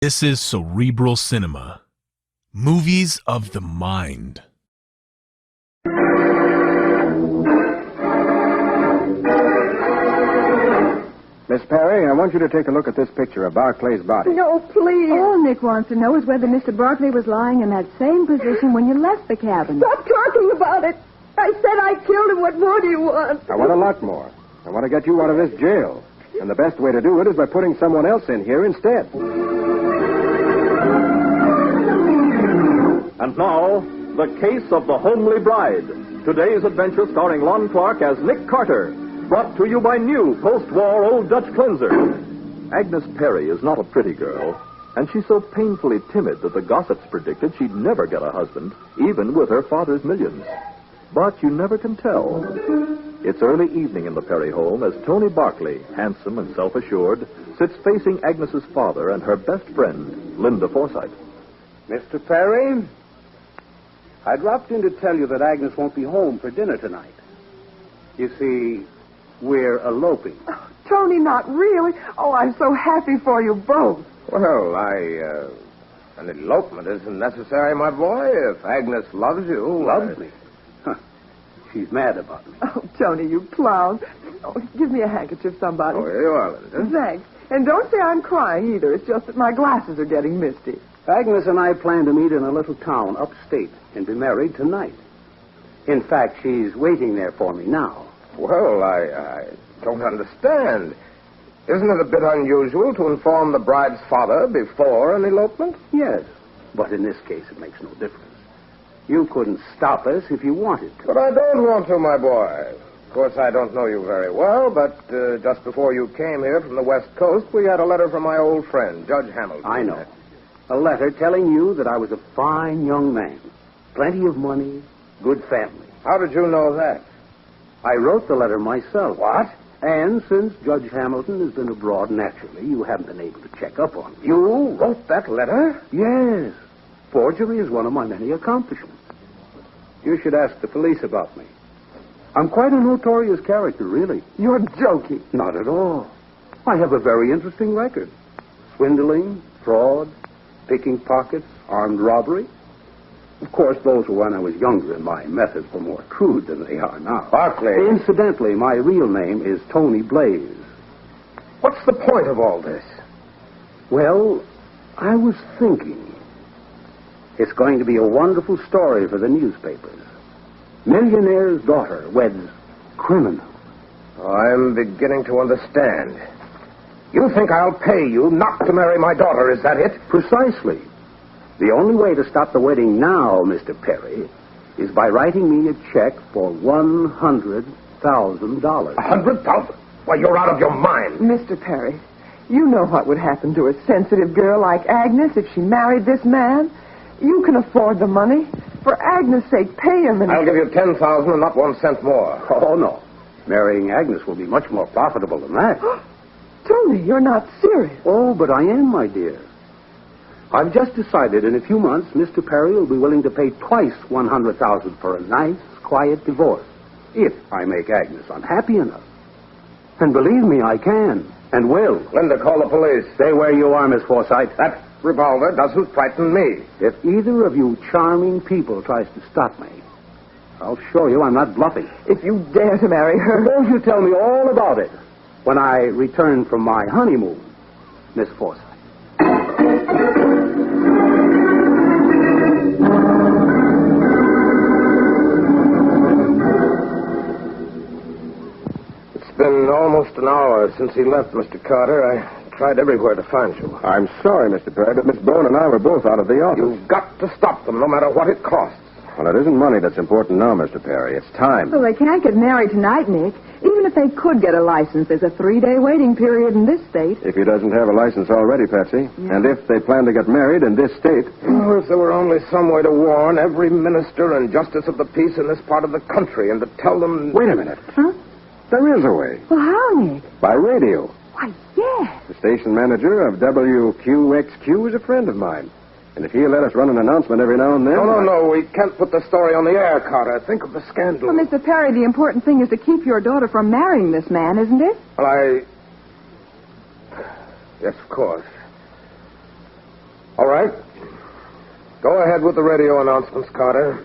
This is Cerebral Cinema. Movies of the mind. Miss Perry, I want you to take a look at this picture of Barclay's body. No, please. All Nick wants to know is whether Mr. Barclay was lying in that same position when you left the cabin. Stop talking about it. I said I killed him. What more do you want? I want a lot more. I want to get you out of this jail. And the best way to do it is by putting someone else in here instead. And now, the case of the homely bride. Today's adventure starring Lon Clark as Nick Carter. Brought to you by new post-war Old Dutch cleanser. Agnes Perry is not a pretty girl, and she's so painfully timid that the gossips predicted she'd never get a husband, even with her father's millions. But you never can tell. It's early evening in the Perry home as Tony Barclay, handsome and self-assured, sits facing Agnes's father and her best friend, Linda Forsythe. Mr. Perry, I dropped in to tell you that Agnes won't be home for dinner tonight. You see, we're eloping. Oh, Tony, not really. Oh, I'm so happy for you both. Well, an elopement isn't necessary, my boy. If Agnes loves you... Loves me? Huh. She's mad about me. Oh, Tony, you clown. Oh, give me a handkerchief, somebody. Oh, here you are, Linda. Thanks. And don't say I'm crying either. It's just that my glasses are getting misty. Agnes and I plan to meet in a little town upstate and be married tonight. In fact, she's waiting there for me now. Well, I don't understand. Isn't it a bit unusual to inform the bride's father before an elopement? Yes, but in this case it makes no difference. You couldn't stop us if you wanted to. But I don't want to, my boy. Of course, I don't know you very well, but just before you came here from the West Coast, we had a letter from my old friend, Judge Hamilton. I know. A letter telling you that I was a fine young man. Plenty of money, good family. How did you know that? I wrote the letter myself. What? And since Judge Hamilton has been abroad, naturally, you haven't been able to check up on me. You wrote that letter? Yes. Forgery is one of my many accomplishments. You should ask the police about me. I'm quite a notorious character, really. You're joking. Not at all. I have a very interesting record. Swindling, fraud, picking pockets, armed robbery. Of course, those were when I was younger and my methods were more crude than they are now. Barclay. Incidentally, my real name is Tony Blaze. What's the point of all this? Well, I was thinking. It's going to be a wonderful story for the newspapers. Millionaire's daughter weds criminal. I'm beginning to understand. You think I'll pay you not to marry my daughter, is that it? Precisely. The only way to stop the wedding now, Mr. Perry, is by writing me a check for $100,000. $100,000? Why, you're out of your mind. Mr. Perry, you know what would happen to a sensitive girl like Agnes if she married this man. You can afford the money. For Agnes' sake, pay him and... I'll give you $10,000 and not 1 cent more. Oh, no. Marrying Agnes will be much more profitable than that. Tony, you're not serious. Oh, but I am, my dear. I've just decided in a few months Mr. Perry will be willing to pay twice $100,000 for a nice, quiet divorce, if I make Agnes unhappy enough. And believe me, I can, and will. Linda, call the police. Stay where you are, Miss Forsythe. That revolver doesn't frighten me. If either of you charming people tries to stop me, I'll show you I'm not bluffing. If you dare to marry her... Suppose you tell me all about it when I return from my honeymoon, Miss Forsythe. It's been almost an hour since he left, Mr. Carter. I tried everywhere to find you. I'm sorry, Mr. Perry, but Miss Bone and I were both out of the office. You've got to stop them, no matter what it costs. Well, it isn't money that's important now, Mr. Perry. It's time. Well, they can't get married tonight, Nick. Even if they could get a license, there's a 3-day waiting period in this state. If he doesn't have a license already, Patsy. Yeah. And if they plan to get married in this state. Oh, if there were only some way to warn every minister and justice of the peace in this part of the country and to tell them... Wait a minute. Huh? There is a way. Well, how, Nick? By radio. Why, yes. The station manager of WQXQ is a friend of mine. And if he'll let us run an announcement every now and then... No. We can't put the story on the air, Carter. Think of the scandal. Well, Mr. Perry, the important thing is to keep your daughter from marrying this man, isn't it? Well, Yes, of course. Go ahead with the radio announcements, Carter.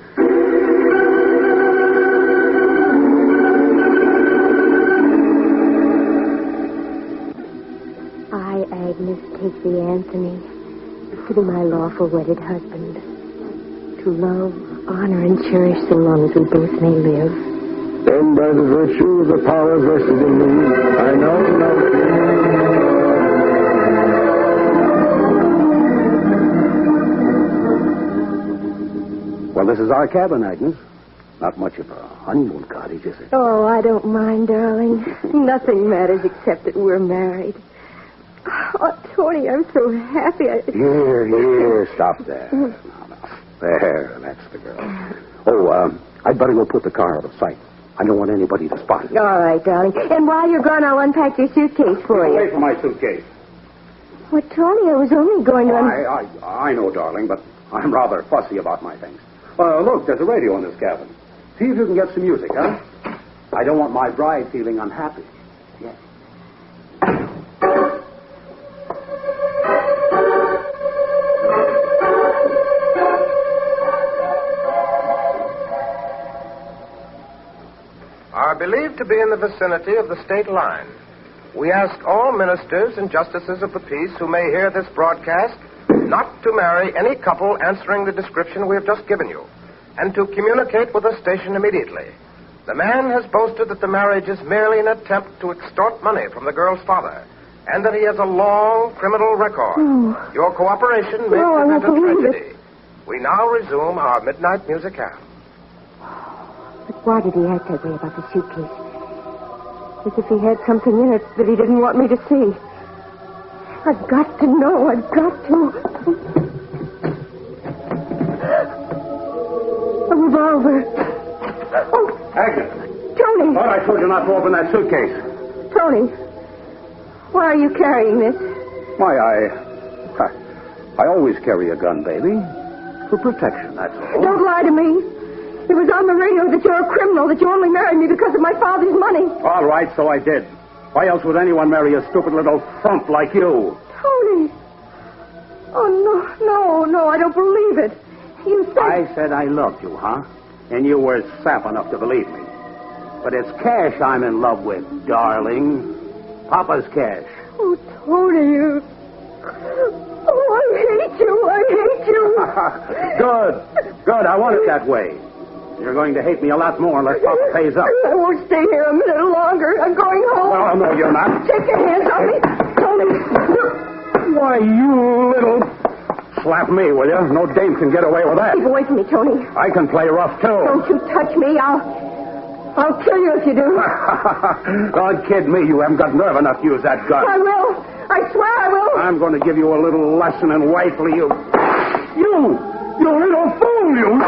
I, Agnes, take thee, Anthony, to be my lawful wedded husband, to love, honor, and cherish so long as we both may live. Then by the virtue of the power vested in me, I now pronounce you. Well, this is our cabin, Agnes. Not much of a honeymoon cottage, is it? Oh, I don't mind, darling. Nothing matters except that we're married. Oh, Tony, I'm so happy. Here, stop there. Now. There, that's the girl. Oh, I'd better go put the car out of sight. I don't want anybody to spot it. All right, darling. And while you're gone, I'll unpack your suitcase for you. Away from my suitcase. Well, Tony, I was only going to... I know, darling, but I'm rather fussy about my things. Look, there's a radio in this cabin. See if you can get some music, huh? I don't want my bride feeling unhappy. Yeah. Are believed to be in the vicinity of the state line. We ask all ministers and justices of the peace who may hear this broadcast not to marry any couple answering the description we have just given you, and to communicate with the station immediately. The man has boasted that the marriage is merely an attempt to extort money from the girl's father, and that he has a long criminal record. Oh. Your cooperation may Oh, I prevent a won't believe tragedy. We now resume our midnight musicale. But why did he act that way about the suitcase? As if he had something in it that he didn't want me to see. I've got to know. I've got to. A revolver. Oh, Agnes. Tony. Thought I told you not to open that suitcase. Tony. Why are you carrying this? Why, I always carry a gun, baby. For protection, that's all. Don't lie to me. It was on the radio that you're a criminal, that you only married me because of my father's money. All right, so I did. Why else would anyone marry a stupid little frump like you? Tony. Oh, no, I don't believe it. You said... I said I loved you, huh? And you were sap enough to believe me. But it's cash I'm in love with, darling. Papa's cash. Oh, Tony, you... Oh, I hate you. Good. I want it that way. You're going to hate me a lot more unless Papa pays up. I won't stay here a minute longer. I'm going home. Well, no, you're not. Take your hands off me. Tony. Why, you little... Slap me, will you? No dame can get away with that. Keep away from me, Tony. I can play rough, too. Don't you touch me. I'll kill you if you do. Don't kid me. You haven't got nerve enough to use that gun. I will. I swear I will. I'm going to give you a little lesson in wifely. You little fool, you.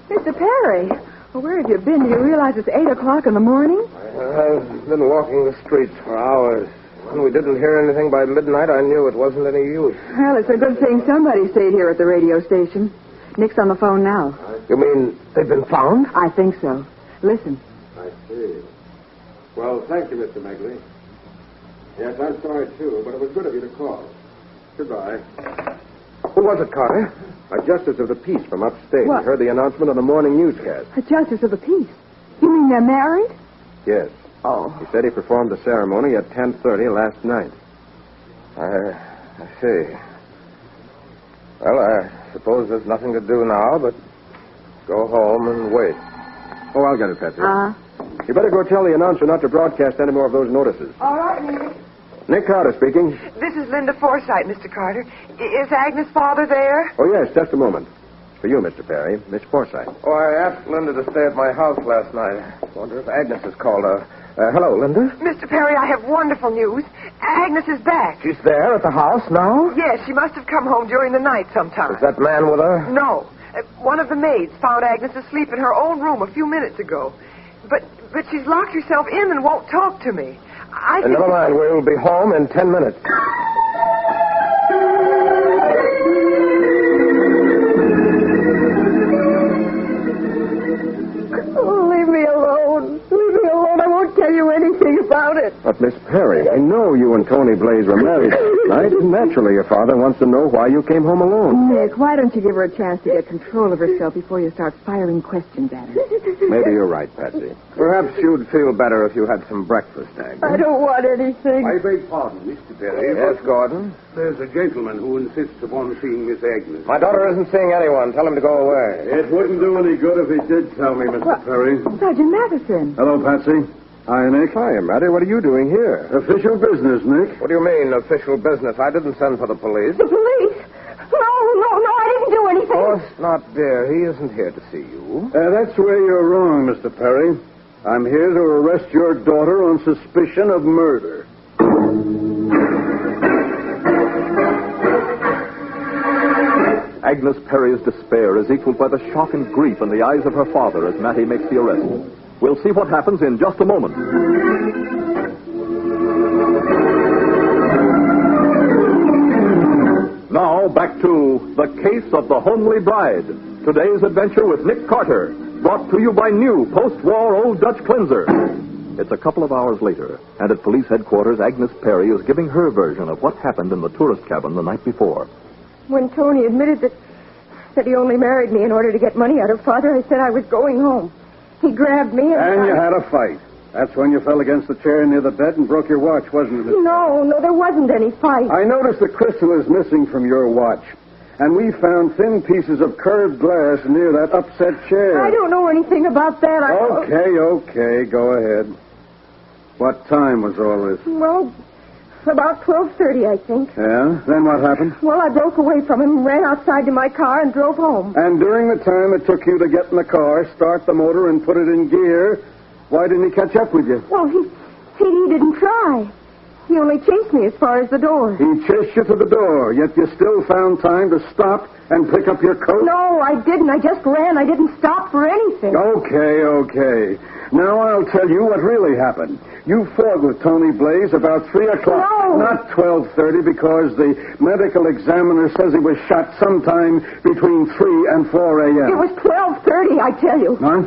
Mr. Perry, well, where have you been? Do you realize it's 8 o'clock in the morning? I've been walking the streets for hours. When we didn't hear anything by midnight, I knew it wasn't any use. Well, it's a good thing somebody stayed here at the radio station. Nick's on the phone now. You mean they've been found? I think so. Listen. I see. Well, thank you, Mr. Megley. Yes, I'm sorry, too, but it was good of you to call. Goodbye. Who was it, Carter? A justice of the peace from upstate. What? He heard the announcement on the morning newscast. A justice of the peace. You mean they're married? Yes. Oh. He said he performed the ceremony at 10:30 last night. I see. Well, I suppose there's nothing to do now but go home and wait. Oh, I'll get it, Patsy. You better go tell the announcer not to broadcast any more of those notices. All right, Nick. Nick Carter speaking. This is Linda Forsythe, Mr. Carter. Is Agnes' father there? Oh, yes, just a moment. For you, Mr. Perry, Miss Forsythe. Oh, I asked Linda to stay at my house last night. Wonder if Agnes has called her. Hello, Linda. Mr. Perry, I have wonderful news. Agnes is back. She's there at the house now? Yes, she must have come home during the night sometime. Is that man with her? No. One of the maids found Agnes asleep in her own room a few minutes ago. But she's locked herself in and won't talk to me. I think... Never mind. We'll be home in 10 minutes. But, Miss Perry, I know you and Tony Blaze were married last night, and naturally your father wants to know why you came home alone. Nick, why don't you give her a chance to get control of herself before you start firing questions at her? Maybe you're right, Patsy. Perhaps you'd feel better if you had some breakfast, Agnes. I don't want anything. I beg pardon, Mr. Perry. Yes, Gordon? There's a gentleman who insists upon seeing Miss Agnes. My daughter isn't seeing anyone. Tell him to go away. It wouldn't do any good if he did tell me, Mr. Perry. Sergeant Matheson. Hello, Patsy. Hi, Nick. Hi, Matty. What are you doing here? Official business, Nick. What do you mean, official business? I didn't send for the police. The police? No, I didn't do anything. Of course not, dear. He isn't here to see you. That's where you're wrong, Mr. Perry. I'm here to arrest your daughter on suspicion of murder. Agnes Perry's despair is equaled by the shock and grief in the eyes of her father as Mattie makes the arrest. We'll see what happens in just a moment. Now, back to The Case of the Homely Bride. Today's adventure with Nick Carter, brought to you by new post-war Old Dutch Cleanser. It's a couple of hours later, and at police headquarters, Agnes Perry is giving her version of what happened in the tourist cabin the night before. When Tony admitted that he only married me in order to get money out of Father, I said I was going home. He grabbed me And you had a fight. That's when you fell against the chair near the bed and broke your watch, wasn't it? No, there wasn't any fight. I noticed the crystal is missing from your watch. And we found thin pieces of curved glass near that upset chair. I don't know anything about that. Okay, go ahead. What time was all this? Well, about 12:30, I think. Yeah? Then what happened? Well, I broke away from him, ran outside to my car, and drove home. And during the time it took you to get in the car, start the motor, and put it in gear, why didn't he catch up with you? Well, he didn't try. He only chased me as far as the door. He chased you to the door, yet you still found time to stop and pick up your coat? No, I didn't. I just ran. I didn't stop for anything. Okay. Now I'll tell you what really happened. You fought with Tony Blaze about 3 o'clock. No. Not 12:30, because the medical examiner says he was shot sometime between 3 and 4 a.m. It was 12:30, I tell you. Huh?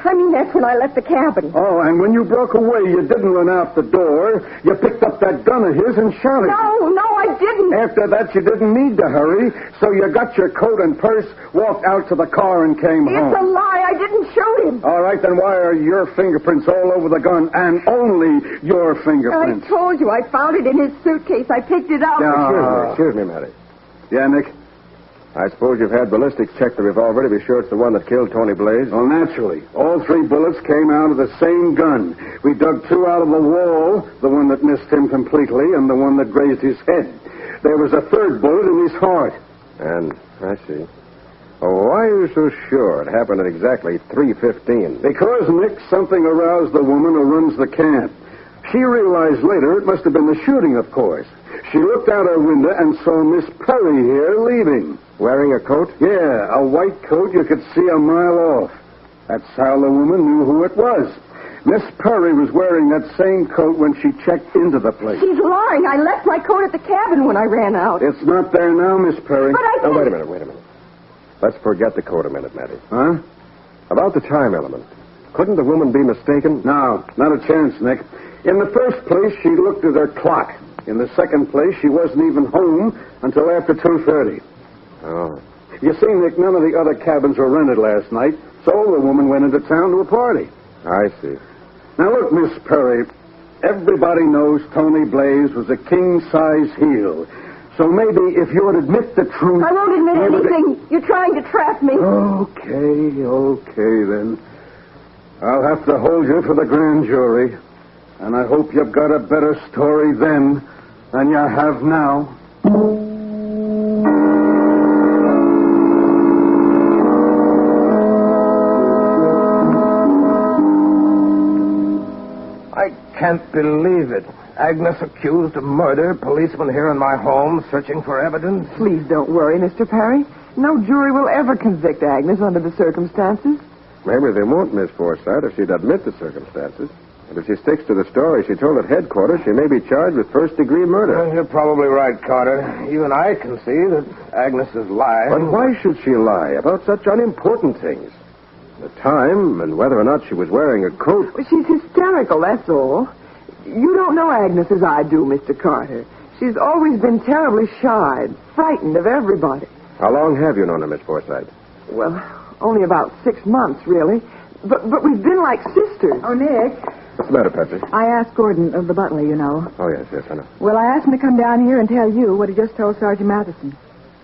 I mean, that's when I left the cabin. Oh, and when you broke away, you didn't run out the door. You picked up that gun of his and shot it. No, I didn't. After that, you didn't need to hurry, so you got your coat and purse, walked out to the car, and came home. It's a lie. I didn't shoot him. All right, then why are your fingerprints all over the gun, and only your fingerprints? I told you. I found it in his suitcase. I picked it out. Excuse me, Matty. Yeah, Nick? I suppose you've had ballistics check the revolver to be sure it's the one that killed Tony Blaze? Well, naturally. All 3 bullets came out of the same gun. We dug 2 out of the wall, the one that missed him completely and the one that grazed his head. There was a 3rd bullet in his heart. And, I see. Oh, why are you so sure it happened at exactly 3:15? Because, Nick, something aroused the woman who runs the camp. She realized later it must have been the shooting, of course. She looked out her window and saw Miss Perry here leaving. Wearing a coat? Yeah, a white coat you could see a mile off. That's how the woman knew who it was. Miss Perry was wearing that same coat when she checked into the place. She's lying. I left my coat at the cabin when I ran out. It's not there now, Miss Perry. But I Oh, wait a minute. Let's forget the coat a minute, Matty. Huh? About the time element. Couldn't the woman be mistaken? No, not a chance, Nick. In the first place, she looked at her clock. In the second place, she wasn't even home until after 2:30. Oh. You see, Nick, none of the other cabins were rented last night, so the woman went into town to a party. I see. Now, look, Miss Perry, everybody knows Tony Blaze was a king-size heel. So maybe if you would admit the truth... I won't admit anything. You're trying to trap me. Okay, then. I'll have to hold you for the grand jury. And I hope you've got a better story then than you have now. I can't believe it. Agnes accused of murder, policemen here in my home searching for evidence. Please don't worry, Mr. Perry. No jury will ever convict Agnes under the circumstances. Maybe they won't, Miss Forsythe, if she'd admit the circumstances. And if she sticks to the story she told at headquarters, she may be charged with first-degree murder. Well, you're probably right, Carter. Even I can see that Agnes is lying. But why should she lie about such unimportant things? The time and whether or not she was wearing a coat. She's hysterical, that's all. You don't know Agnes as I do, Mr. Carter. She's always been terribly shy, frightened of everybody. How long have you known her, Miss Forsythe? Well, only about 6 months, really. But we've been like sisters. Oh, Nick, What's the matter, Patsy? I asked Gordon, the butler, you know. Oh, yes, I know. Well, I asked him to come down here and tell you what he just told Sergeant Matheson.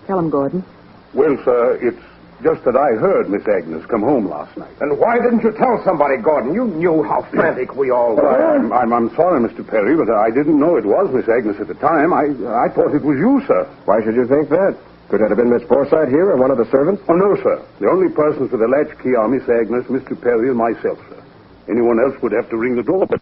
Tell him, Gordon. Well, sir, it's just that I heard Miss Agnes come home last night. Then why didn't you tell somebody, Gordon? You knew how frantic we all Well, were. I'm sorry, Mr. Perry, but I didn't know it was Miss Agnes at the time. I thought it was you, sir. Why should you think that? Could that have been Miss Forsythe here or one of the servants? Oh, no, sir. The only persons with a latchkey are Miss Agnes, Mr. Perry, and myself, sir. Anyone else would have to ring the doorbell.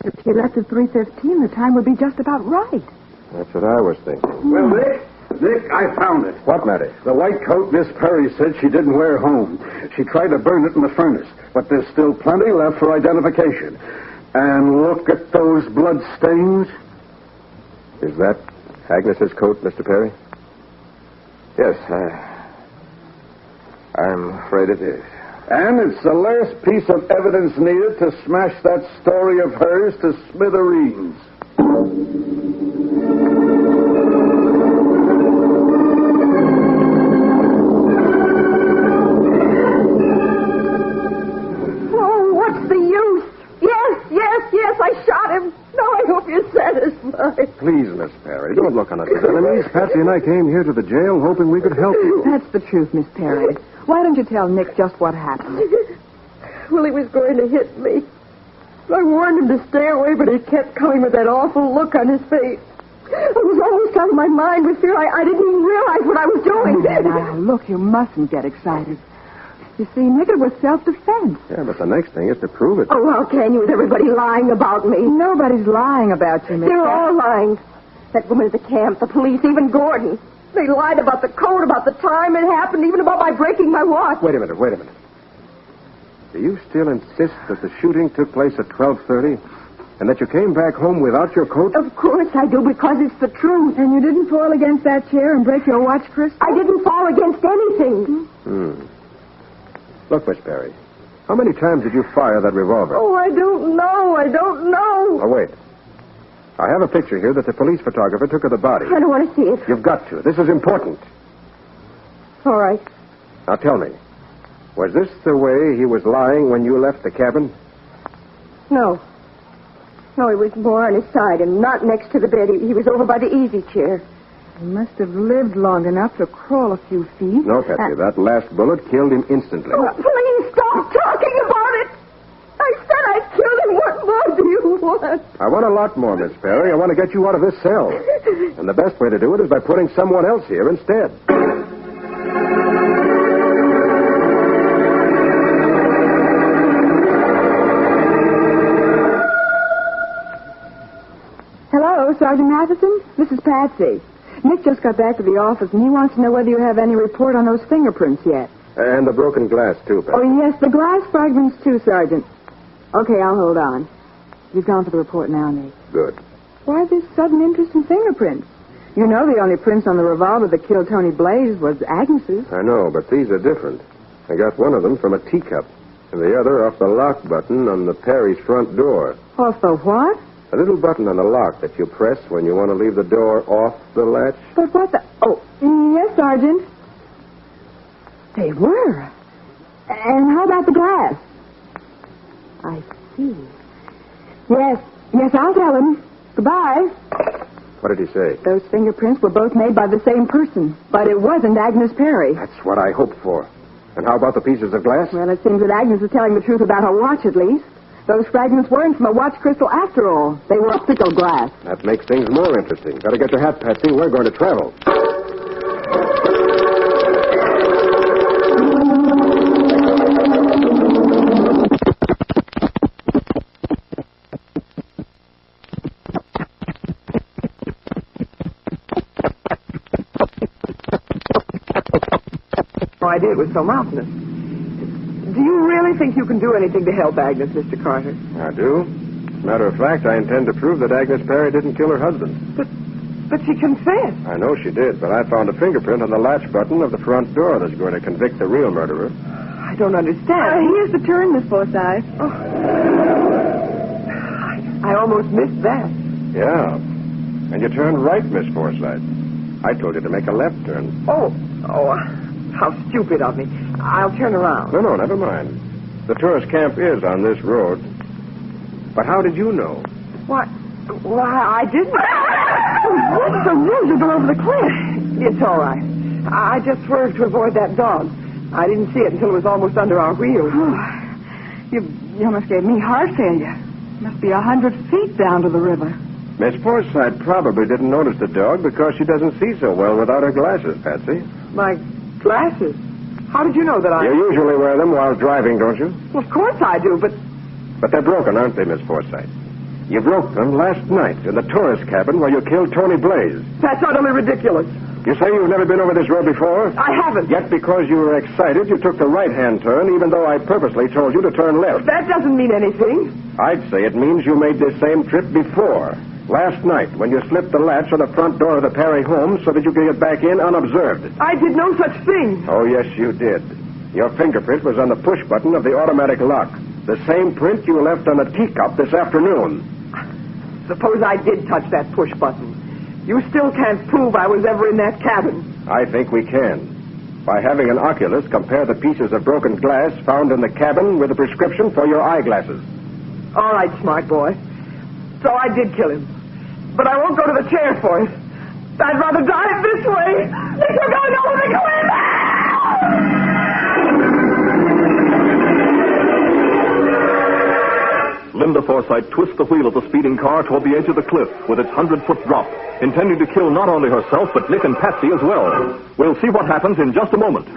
If you left at 3:15, the time would be just about right. That's what I was thinking. Well, Nick, I found it. What matter? The white coat Miss Perry said she didn't wear home. She tried to burn it in the furnace, but there's still plenty left for identification. And look at those blood stains. Is that Agnes's coat, Mr. Perry? Yes, I'm afraid it is. And it's the last piece of evidence needed to smash that story of hers to smithereens. Oh, what's the use? Yes, I shot him. Now I hope you're satisfied. Please, Miss Perry, don't look on us as enemies. Patsy and I came here to the jail hoping we could help you. That's the truth, Miss Perry. Why don't you tell Nick just what happened? Well, he was going to hit me. I warned him to stay away, but he kept coming with that awful look on his face. I was almost out of my mind with fear. I didn't even realize what I was doing. Now, look, you mustn't get excited. You see, Nick, it was self-defense. Yeah, but the next thing is to prove it. Oh, how can you with everybody lying about me? Nobody's lying about you, Miss They're Perry. all lying. That woman at the camp, the police, even Gordon. They lied about the coat, about the time it happened, even about my breaking my watch. Wait a minute. Do you still insist that the shooting took place at 12:30 and that you came back home without your coat? Of course I do, because it's the truth. And you didn't fall against that chair and break your watch crystal? I didn't fall against anything. Look, Miss Perry, how many times did you fire that revolver? Oh, I don't know. Oh, wait. I have a picture here that the police photographer took of the body. I don't want to see it. You've got to. This is important. All right. Now tell me, was this the way he was lying when you left the cabin? No, he was more on his side and not next to the bed. He was over by the easy chair. He must have lived long enough to crawl a few feet. No, Patsy. That last bullet killed him instantly. Oh, please stop talking about it. I said I killed him. What more do you want? I want a lot more, Miss Perry. I want to get you out of this cell. And the best way to do it is by putting someone else here instead. Hello, Sergeant Matheson. This is Patsy. Nick just got back to the office, and he wants to know whether you have any report on those fingerprints yet. And the broken glass, too, Patsy. Oh, yes, the glass fragments, too, Sergeant. Okay, I'll hold on. You've gone for the report now, Nick. Good. Why this sudden interest in fingerprints? You know the only prints on the revolver that killed Tony Blaze was Agnes's. I know, but these are different. I got one of them from a teacup, and the other off the lock button on the Perry's front door. Off the what? A little button on the lock that you press when you want to leave the door off the latch. But what the... Oh, yes, Sergeant. They were. And how about the glass? I see. Yes, I'll tell him. Goodbye. What did he say? Those fingerprints were both made by the same person, but it wasn't Agnes Perry. That's what I hoped for. And how about the pieces of glass? Well, it seems that Agnes is telling the truth about her watch, at least. Those fragments weren't from a watch crystal after all. They were optical glass. That makes things more interesting. Better get your hat, Patsy. We're going to travel. idea it was so mountainous. Do you really think you can do anything to help Agnes, Mr. Carter? I do. Matter of fact, I intend to prove that Agnes Perry didn't kill her husband. But she confessed. I know she did, but I found a fingerprint on the latch button of the front door that's going to convict the real murderer. I don't understand. Here's the turn, Miss Forsythe. Oh. I almost missed that. Yeah. And you turned right, Miss Forsythe. I told you to make a left turn. Oh, how stupid of me. I'll turn around. No, never mind. The tourist camp is on this road. But how did you know? Why, I didn't. What's the news to go over the cliff? It's all right. I just swerved to avoid that dog. I didn't see it until it was almost under our wheels. You almost gave me heart failure. Must be 100 feet down to the river. Miss Forsythe probably didn't notice the dog because she doesn't see so well without her glasses, Patsy. My glasses? How did you know that I... You usually wear them while driving, don't you? Well, of course I do, but... But they're broken, aren't they, Miss Forsythe? You broke them last night in the tourist cabin where you killed Tony Blaze. That's utterly ridiculous. You say you've never been over this road before? I haven't. Yet because you were excited, you took the right-hand turn, even though I purposely told you to turn left. That doesn't mean anything. I'd say it means you made this same trip before. Last night, when you slipped the latch on the front door of the Perry home so that you could get back in unobserved. I did no such thing. Oh, yes, you did. Your fingerprint was on the push button of the automatic lock. The same print you left on the teacup this afternoon. Suppose I did touch that push button. You still can't prove I was ever in that cabin. I think we can. By having an oculist compare the pieces of broken glass found in the cabin with a prescription for your eyeglasses. All right, smart boy. So I did kill him. But I won't go to the chair for it. I'd rather die this way. If you're going over the cliff! Linda Forsythe twists the wheel of the speeding car toward the edge of the cliff with its 100-foot drop, intending to kill not only herself, but Nick and Patsy as well. We'll see what happens in just a moment.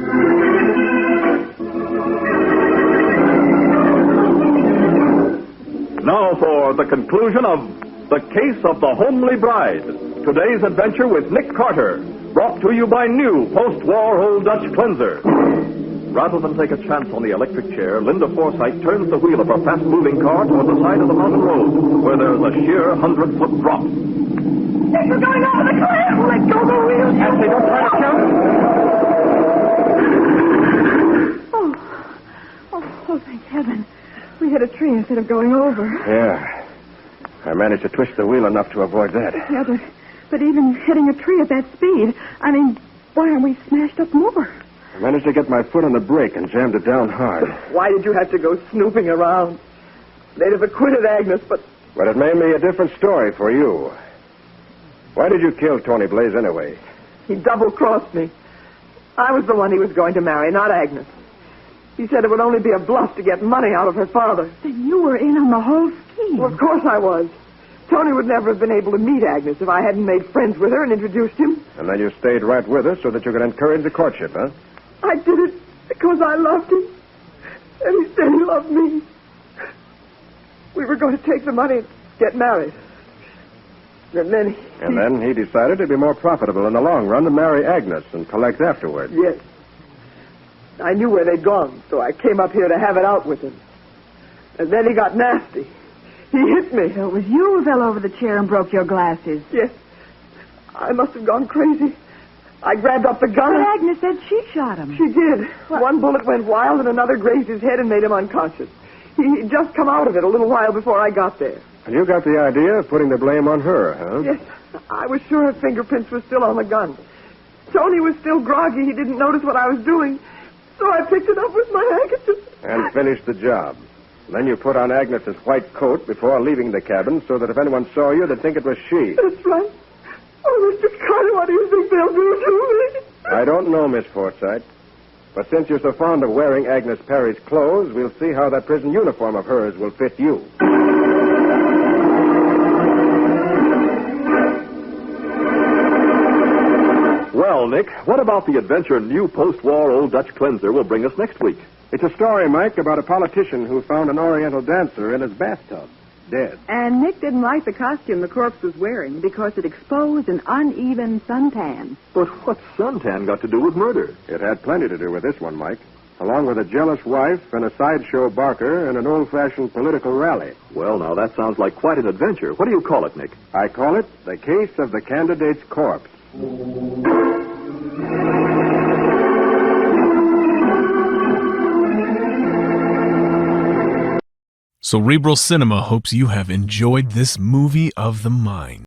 Now for the conclusion of The Case of the Homely Bride. Today's adventure with Nick Carter, brought to you by new post-war Old Dutch cleanser. Rather than take a chance on the electric chair, Linda Forsythe turns the wheel of her fast-moving car toward the side of the mountain road, where there's a sheer 100-foot drop. If you're going over the cliff, let go the wheel. Patsy, don't try to jump. Oh, thank heaven. We hit a tree instead of going over. Yeah. I managed to twist the wheel enough to avoid that. Yeah, but even hitting a tree at that speed, I mean, why aren't we smashed up more? I managed to get my foot on the brake and jammed it down hard. Why did you have to go snooping around? They'd have acquitted Agnes, but... But it made me a different story for you. Why did you kill Tony Blaze anyway? He double-crossed me. I was the one he was going to marry, not Agnes. He said it would only be a bluff to get money out of her father. Then you were in on the whole scheme. Well, of course I was. Tony would never have been able to meet Agnes if I hadn't made friends with her and introduced him. And then you stayed right with her so that you could encourage the courtship, huh? I did it because I loved him. And he said he loved me. We were going to take the money and get married. And then he decided it'd be more profitable in the long run to marry Agnes and collect afterward. Yes. I knew where they'd gone, so I came up here to have it out with him. And then he got nasty. He hit me. So it was you who fell over the chair and broke your glasses. Yes. I must have gone crazy. I grabbed up the gun. But Agnes said she shot him. She did. What? One bullet went wild and another grazed his head and made him unconscious. He'd just come out of it a little while before I got there. And you got the idea of putting the blame on her, huh? Yes. I was sure her fingerprints were still on the gun. Tony was still groggy. He didn't notice what I was doing. So I picked it up with my handkerchief. And finished the job. Then you put on Agnes's white coat before leaving the cabin so that if anyone saw you, they'd think it was she. That's right. Oh, Mr. Carter, what do you think they'll do to me? I don't know, Miss Forsythe. But since you're so fond of wearing Agnes Perry's clothes, we'll see how that prison uniform of hers will fit you. Well, Nick, what about the adventure new post-war Old Dutch cleanser will bring us next week? It's a story, Mike, about a politician who found an Oriental dancer in his bathtub. dead. And Nick didn't like the costume the corpse was wearing because it exposed an uneven suntan. But what's suntan got to do with murder? It had plenty to do with this one, Mike. Along with a jealous wife and a sideshow barker and an old-fashioned political rally. Well, now, that sounds like quite an adventure. What do you call it, Nick? I call it The Case of the Candidate's Corpse. Cerebral Cinema hopes you have enjoyed this movie of the mind.